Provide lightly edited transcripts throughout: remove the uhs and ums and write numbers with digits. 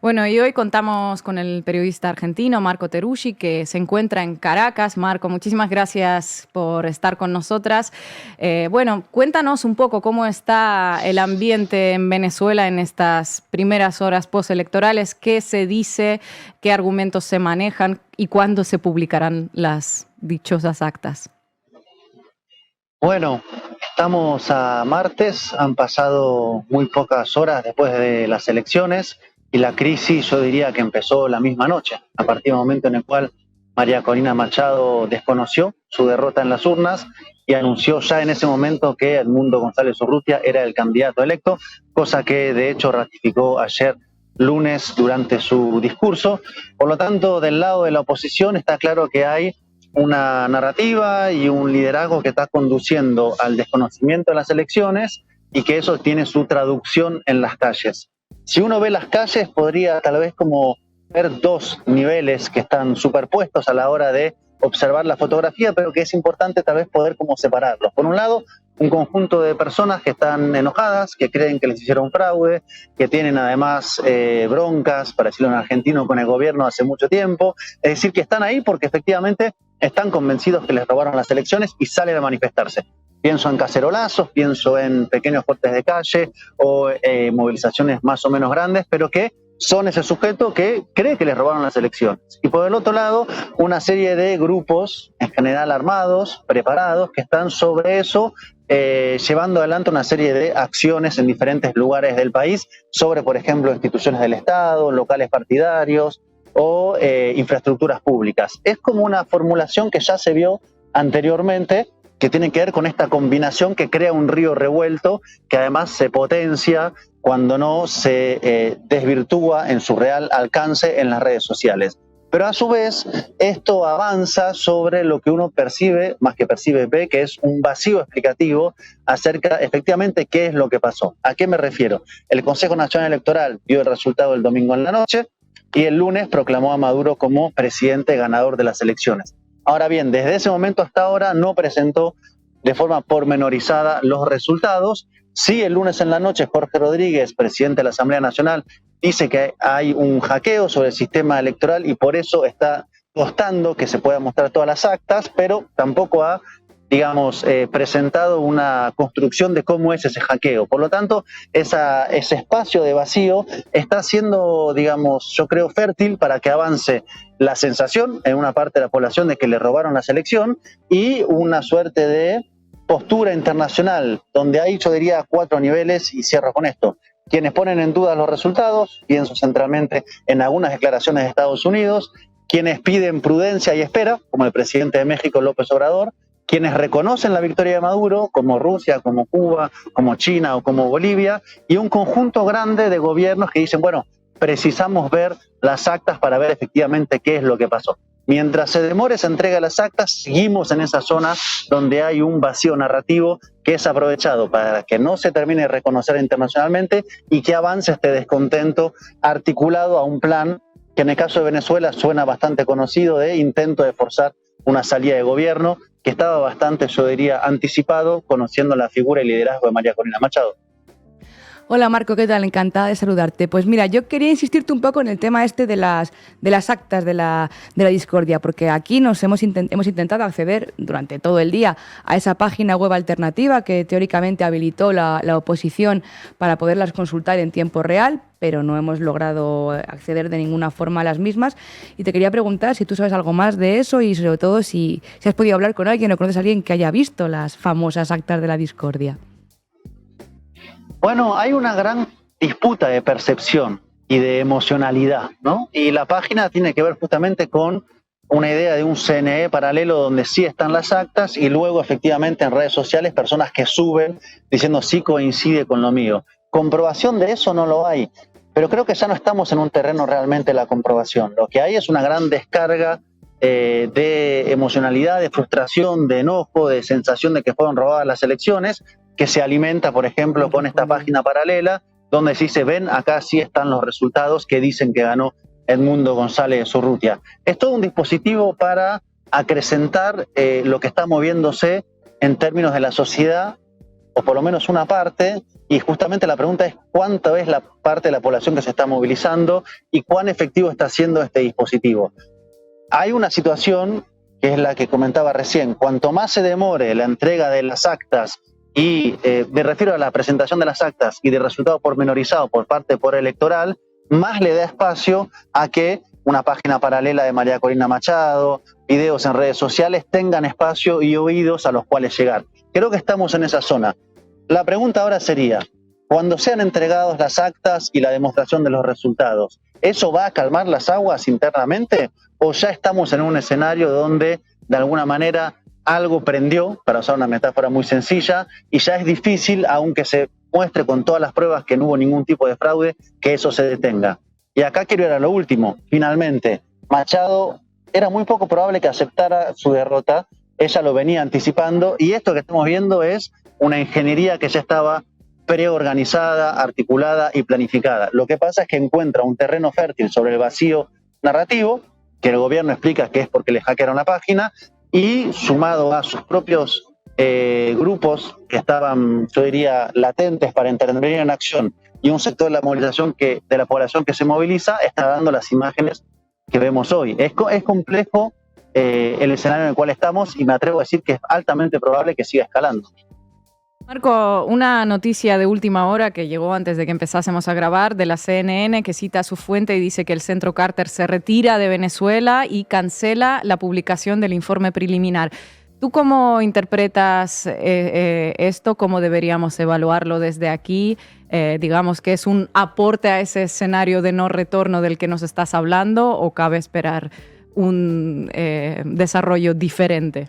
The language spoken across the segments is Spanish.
Bueno, y hoy contamos con el periodista argentino Marco Teruggi, que se encuentra en Caracas. Marco, muchísimas gracias por estar con nosotras. Bueno, cuéntanos un poco cómo está el ambiente en Venezuela en estas primeras horas postelectorales, qué se dice, qué argumentos se manejan y cuándo se publicarán las dichosas actas. Bueno, estamos a martes, han pasado muy pocas horas después de las elecciones y la crisis yo diría que empezó la misma noche, a partir del momento en el cual María Corina Machado desconoció su derrota en las urnas y anunció ya en ese momento que Edmundo González Urrutia era el candidato electo, cosa que de hecho ratificó ayer lunes durante su discurso. Por lo tanto, del lado de la oposición está claro que hay una narrativa y un liderazgo que está conduciendo al desconocimiento de las elecciones y que eso tiene su traducción en las calles. Si uno ve las calles, podría tal vez como ver dos niveles que están superpuestos a la hora de observar la fotografía, pero que es importante tal vez poder como separarlos. Por un lado, un conjunto de personas que están enojadas, que creen que les hicieron fraude, que tienen además broncas, para decirlo en argentino, con el gobierno hace mucho tiempo. Es decir, que están ahí porque efectivamente están convencidos que les robaron las elecciones y salen a manifestarse. Pienso en cacerolazos, pienso en pequeños cortes de calle o movilizaciones más o menos grandes, pero que son ese sujeto que cree que les robaron las elecciones. Y por el otro lado, una serie de grupos, en general armados, preparados, que están sobre eso, llevando adelante una serie de acciones en diferentes lugares del país, sobre, por ejemplo, instituciones del Estado, locales partidarios o infraestructuras públicas. Es como una formulación que ya se vio anteriormente, que tiene que ver con esta combinación que crea un río revuelto, que además se potencia cuando no se desvirtúa en su real alcance en las redes sociales. Pero a su vez, esto avanza sobre lo que uno percibe, más que percibe, ve, que es un vacío explicativo acerca efectivamente qué es lo que pasó. ¿A qué me refiero? El Consejo Nacional Electoral dio el resultado el domingo en la noche y el lunes proclamó a Maduro como presidente ganador de las elecciones. Ahora bien, desde ese momento hasta ahora no presentó de forma pormenorizada los resultados. Sí, el lunes en la noche Jorge Rodríguez, presidente de la Asamblea Nacional, dice que hay un hackeo sobre el sistema electoral y por eso está costando que se puedan mostrar todas las actas, pero tampoco ha, digamos, presentado una construcción de cómo es ese hackeo. Por lo tanto, ese espacio de vacío está siendo, digamos, yo creo, fértil para que avance la sensación en una parte de la población de que le robaron la elección y una suerte de postura internacional, donde hay, yo diría, 4 niveles, y cierro con esto. Quienes ponen en duda los resultados, pienso centralmente en algunas declaraciones de Estados Unidos, quienes piden prudencia y espera, como el presidente de México, López Obrador, quienes reconocen la victoria de Maduro, como Rusia, como Cuba, como China o como Bolivia, y un conjunto grande de gobiernos que dicen, bueno, precisamos ver las actas para ver efectivamente qué es lo que pasó. Mientras se demore esa entrega de las actas, seguimos en esa zona donde hay un vacío narrativo que es aprovechado para que no se termine de reconocer internacionalmente y que avance este descontento articulado a un plan que en el caso de Venezuela suena bastante conocido, de intento de forzar una salida de gobierno que estaba bastante, yo diría, anticipado, conociendo la figura y liderazgo de María Corina Machado. Hola Marco, ¿qué tal? Encantada de saludarte. Pues mira, yo quería insistirte un poco en el tema este de las actas de la discordia, porque aquí hemos intentado acceder durante todo el día a esa página web alternativa que teóricamente habilitó la oposición para poderlas consultar en tiempo real, pero no hemos logrado acceder de ninguna forma a las mismas. Y te quería preguntar si tú sabes algo más de eso y sobre todo si has podido hablar con alguien o conoces a alguien que haya visto las famosas actas de la discordia. Bueno, hay una gran disputa de percepción y de emocionalidad, ¿no? Y la página tiene que ver justamente con una idea de un CNE paralelo donde sí están las actas y luego efectivamente en redes sociales personas que suben diciendo sí coincide con lo mío. Comprobación de eso no lo hay, pero creo que ya no estamos en un terreno realmente de la comprobación. Lo que hay es una gran descarga de emocionalidad, de frustración, de enojo, de sensación de que fueron robadas las elecciones, que se alimenta, por ejemplo, con esta página paralela, donde sí se ven, acá sí están los resultados que dicen que ganó Edmundo González Urrutia. Es todo un dispositivo para acrecentar lo que está moviéndose en términos de la sociedad o por lo menos una parte, y justamente la pregunta es cuánta es la parte de la población que se está movilizando y cuán efectivo está siendo este dispositivo. Hay una situación que es la que comentaba recién, cuanto más se demore la entrega de las actas, y me refiero a la presentación de las actas y de resultado pormenorizado por parte del Poder Electoral, más le da espacio a que una página paralela de María Corina Machado, videos en redes sociales tengan espacio y oídos a los cuales llegar. Creo que estamos en esa zona. La pregunta ahora sería, cuando sean entregados las actas y la demostración de los resultados, ¿eso va a calmar las aguas internamente? ¿O ya estamos en un escenario donde de alguna manera algo prendió, para usar una metáfora muy sencilla, y ya es difícil, aunque se muestre con todas las pruebas que no hubo ningún tipo de fraude, que eso se detenga? Y acá quiero ir a lo último. Finalmente, Machado era muy poco probable que aceptara su derrota, ella lo venía anticipando, y esto que estamos viendo es una ingeniería que ya estaba preorganizada, articulada y planificada. Lo que pasa es que encuentra un terreno fértil sobre el vacío narrativo, que el gobierno explica que es porque le hackearon la página, y sumado a sus propios grupos que estaban, yo diría, latentes para intervenir en acción, y un sector de la movilización de la población que se moviliza, está dando las imágenes que vemos hoy. Es complejo el escenario en el cual estamos, y me atrevo a decir que es altamente probable que siga escalando. Marco, una noticia de última hora que llegó antes de que empezásemos a grabar de la CNN, que cita a su fuente y dice que el Centro Carter se retira de Venezuela y cancela la publicación del informe preliminar. ¿Tú cómo interpretas esto? ¿Cómo deberíamos evaluarlo desde aquí? Digamos que es un aporte a ese escenario de no retorno del que nos estás hablando, ¿o cabe esperar un desarrollo diferente?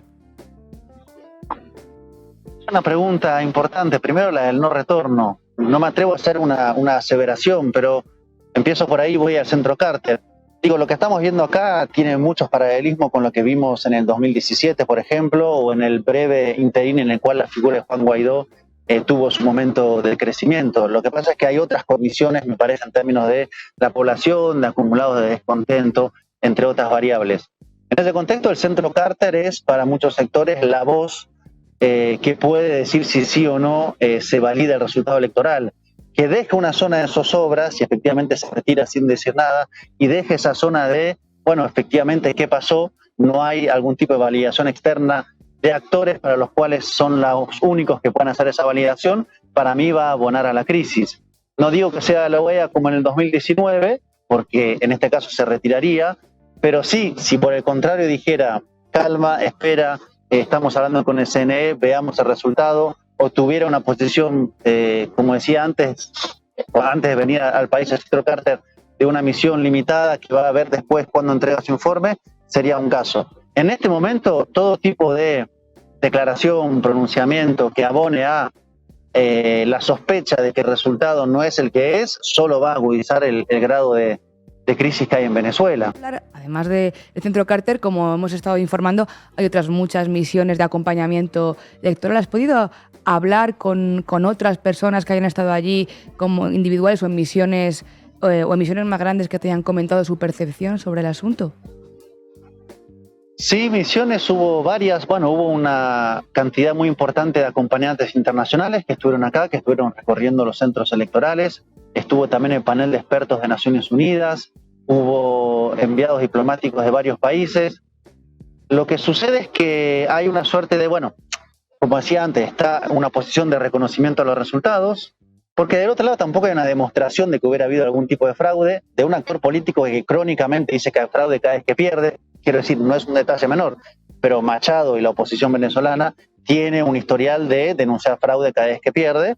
Una pregunta importante. Primero, la del no retorno. No me atrevo a hacer una aseveración, pero empiezo por ahí, voy al Centro Carter. Digo, lo que estamos viendo acá tiene muchos paralelismos con lo que vimos en el 2017, por ejemplo, o en el breve interín en el cual la figura de Juan Guaidó tuvo su momento de crecimiento. Lo que pasa es que hay otras condiciones, me parece, en términos de la población, de acumulados de descontento, entre otras variables. En ese contexto, el Centro Carter es, para muchos sectores, la voz que puede decir si sí o no se valida el resultado electoral, que deje una zona de zozobra, si efectivamente se retira sin decir nada, y deje esa zona de, bueno, efectivamente, ¿qué pasó? No hay algún tipo de validación externa de actores para los cuales son los únicos que pueden hacer esa validación. Para mí va a abonar a la crisis. No digo que sea la OEA como en el 2019, porque en este caso se retiraría, pero sí, si por el contrario dijera, calma, espera, estamos hablando con el CNE, veamos el resultado, o tuviera una posición, como decía antes de venir al país el Centro Carter, de una misión limitada que va a ver después cuando entrega su informe, sería un caso. En este momento, todo tipo de declaración, pronunciamiento que abone a la sospecha de que el resultado no es el que es, solo va a agudizar el grado de crisis que hay en Venezuela. Además del Centro Carter, como hemos estado informando, hay otras muchas misiones de acompañamiento electoral. ¿Has podido hablar con otras personas que hayan estado allí, como individuales o en misiones más grandes, que te hayan comentado su percepción sobre el asunto? Sí, misiones hubo varias. Bueno, hubo una cantidad muy importante de acompañantes internacionales que estuvieron acá, que estuvieron recorriendo los centros electorales. Estuvo también el panel de expertos de Naciones Unidas. Hubo enviados diplomáticos de varios países. Lo que sucede es que hay una suerte de, bueno, como decía antes, está una posición de reconocimiento a los resultados, porque del otro lado tampoco hay una demostración de que hubiera habido algún tipo de fraude, de un actor político que crónicamente dice que hay fraude cada vez que pierde. Quiero decir, no es un detalle menor, pero Machado y la oposición venezolana tiene un historial de denunciar fraude cada vez que pierde.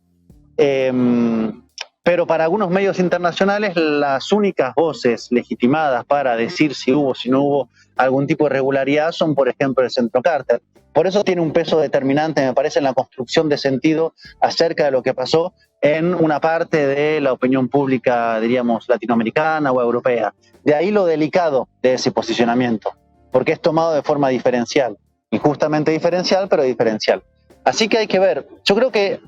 Pero para algunos medios internacionales, las únicas voces legitimadas para decir si hubo o si no hubo algún tipo de irregularidad son, por ejemplo, el Centro Carter. Por eso tiene un peso determinante, me parece, en la construcción de sentido acerca de lo que pasó en una parte de la opinión pública, diríamos, latinoamericana o europea. De ahí lo delicado de ese posicionamiento, porque es tomado de forma diferencial, injustamente diferencial, pero diferencial. Así que hay que ver. Yo creo que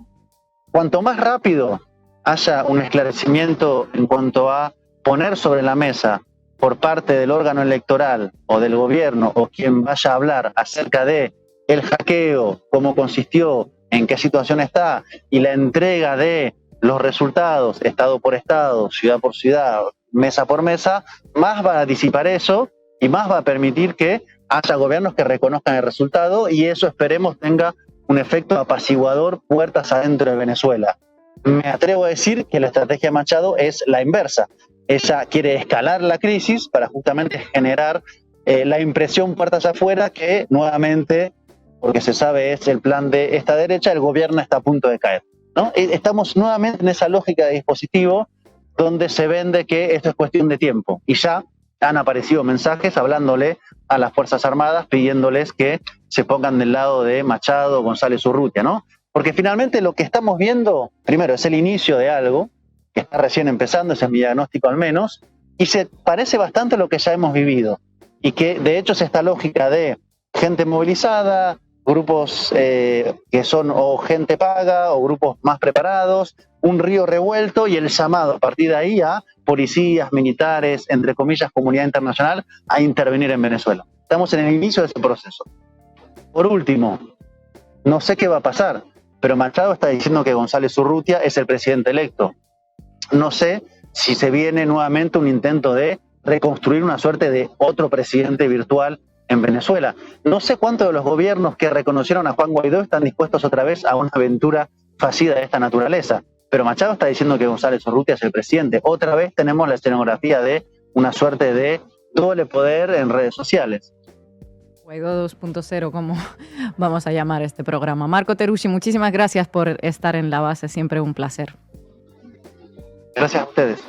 cuanto más rápido haya un esclarecimiento en cuanto a poner sobre la mesa por parte del órgano electoral o del gobierno o quien vaya a hablar acerca de el hackeo, cómo consistió, en qué situación está y la entrega de los resultados, estado por estado, ciudad por ciudad, mesa por mesa, más va a disipar eso y más va a permitir que haya gobiernos que reconozcan el resultado y eso esperemos tenga un efecto apaciguador puertas adentro de Venezuela. Me atrevo a decir que la estrategia de Machado es la inversa. Ella quiere escalar la crisis para justamente generar la impresión puertas afuera que nuevamente, porque se sabe es el plan de esta derecha, el gobierno está a punto de caer, ¿no? Estamos nuevamente en esa lógica de dispositivo donde se vende que esto es cuestión de tiempo y ya han aparecido mensajes hablándole a las Fuerzas Armadas pidiéndoles que se pongan del lado de Machado, González Urrutia, ¿no? Porque finalmente lo que estamos viendo, primero, es el inicio de algo que está recién empezando, ese es mi diagnóstico al menos, y se parece bastante a lo que ya hemos vivido. Y que de hecho es esta lógica de gente movilizada, grupos que son o gente paga o grupos más preparados, un río revuelto y el llamado a partir de ahí a policías, militares, entre comillas, comunidad internacional, a intervenir en Venezuela. Estamos en el inicio de ese proceso. Por último, no sé qué va a pasar, pero Machado está diciendo que González Urrutia es el presidente electo. No sé si se viene nuevamente un intento de reconstruir una suerte de otro presidente virtual en Venezuela. No sé cuántos de los gobiernos que reconocieron a Juan Guaidó están dispuestos otra vez a una aventura fallida de esta naturaleza. Pero Machado está diciendo que González Urrutia es el presidente. Otra vez tenemos la escenografía de una suerte de doble poder en redes sociales. Guaidó 2.0, como vamos a llamar este programa. Marco Teruggi, muchísimas gracias por estar en La Base, siempre un placer. Gracias a ustedes.